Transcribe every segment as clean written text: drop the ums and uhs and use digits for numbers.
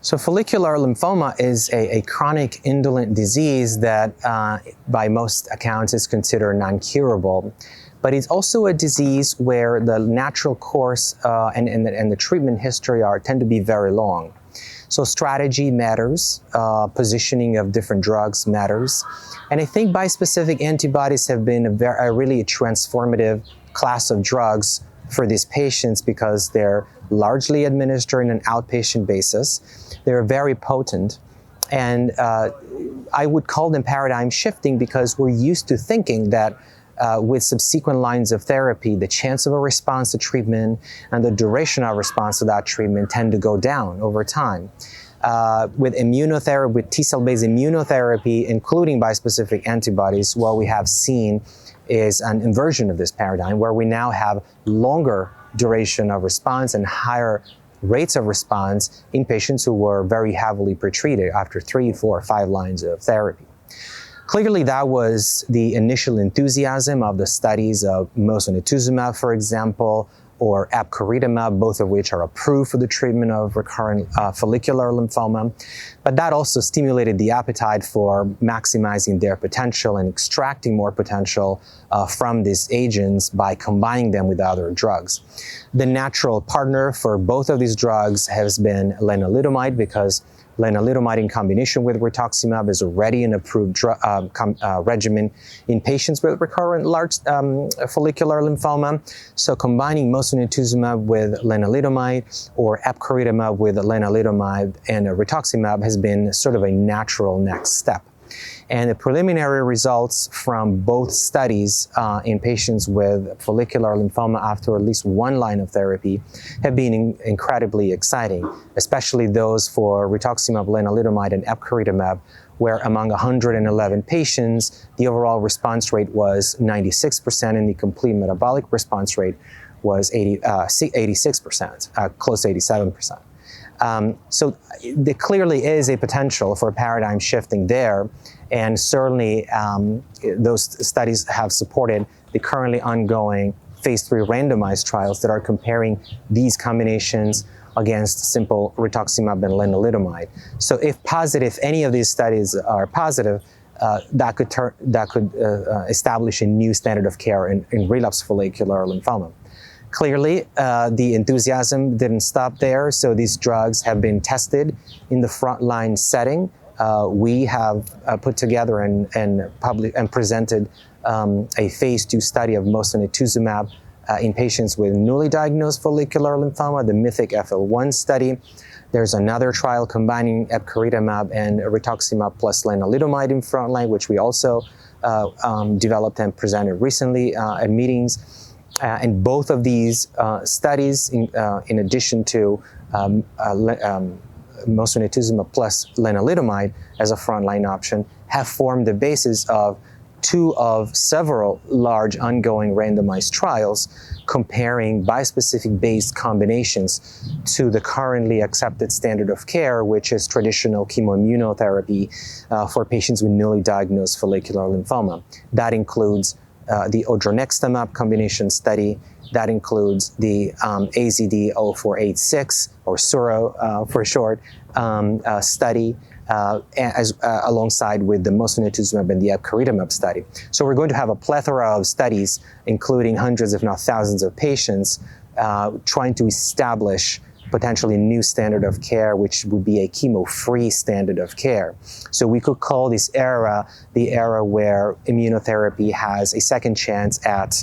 So follicular lymphoma is a chronic indolent disease that by most accounts is considered non-curable. But it's also a disease where the natural course and the treatment history tend to be very long. So strategy matters, positioning of different drugs matters. And I think bispecific antibodies have been really a transformative class of drugs for these patients because they're largely administered on an outpatient basis. They're very potent. And I would call them paradigm shifting because we're used to thinking that with subsequent lines of therapy, the chance of a response to treatment and the duration of response to that treatment tend to go down over time. With immunotherapy, with T-cell-based immunotherapy, including bispecific antibodies, what we have seen is an inversion of this paradigm where we now have longer duration of response and higher rates of response in patients who were very heavily pretreated after 3, 4, 5 lines of therapy. Clearly, that was the initial enthusiasm of the studies of mosunetuzumab, for example, or epcoritamab, both of which are approved for the treatment of recurrent follicular lymphoma. But that also stimulated the appetite for maximizing their potential and extracting more potential from these agents by combining them with other drugs. The natural partner for both of these drugs has been lenalidomide because lenalidomide in combination with rituximab is already an approved regimen in patients with recurrent large follicular lymphoma. So combining mosunetuzumab with lenalidomide or epcoritamab with lenalidomide and rituximab has been sort of a natural next step. And the preliminary results from both studies in patients with follicular lymphoma after at least one line of therapy have been incredibly exciting, especially those for rituximab, lenalidomide, and epcoritamab, where among 111 patients, the overall response rate was 96% and the complete metabolic response rate was 86%, close to 87%. So there clearly is a potential for paradigm shifting there, and certainly those studies have supported the currently ongoing phase 3 randomized trials that are comparing these combinations against simple rituximab and lenalidomide. So if positive, any of these studies are positive, that could establish a new standard of care in relapsed follicular lymphoma. Clearly, the enthusiasm didn't stop there, so these drugs have been tested in the frontline setting. We have put together and presented a phase 2 study of mosunetuzumab in patients with newly diagnosed follicular lymphoma, the MYTHIC-FL1 study. There's another trial combining epcoritamab and rituximab plus lenalidomide in frontline, which we also developed and presented recently at meetings. And both of these studies, in addition to mosunetuzumab plus lenalidomide as a frontline option, have formed the basis of 2 of several large ongoing randomized trials comparing bispecific-based combinations to the currently accepted standard of care, which is traditional chemoimmunotherapy for patients with newly diagnosed follicular lymphoma. That includes the odronextamab combination study, that includes the AZD0486, or SURO for short, study, alongside with the mosunetuzumab and the epcoritamab study. So we're going to have a plethora of studies, including hundreds, if not thousands of patients, trying to establish potentially a new standard of care, which would be a chemo-free standard of care. So we could call this era the era where immunotherapy has a second chance at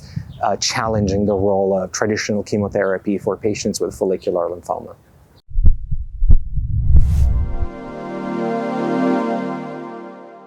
challenging the role of traditional chemotherapy for patients with follicular lymphoma.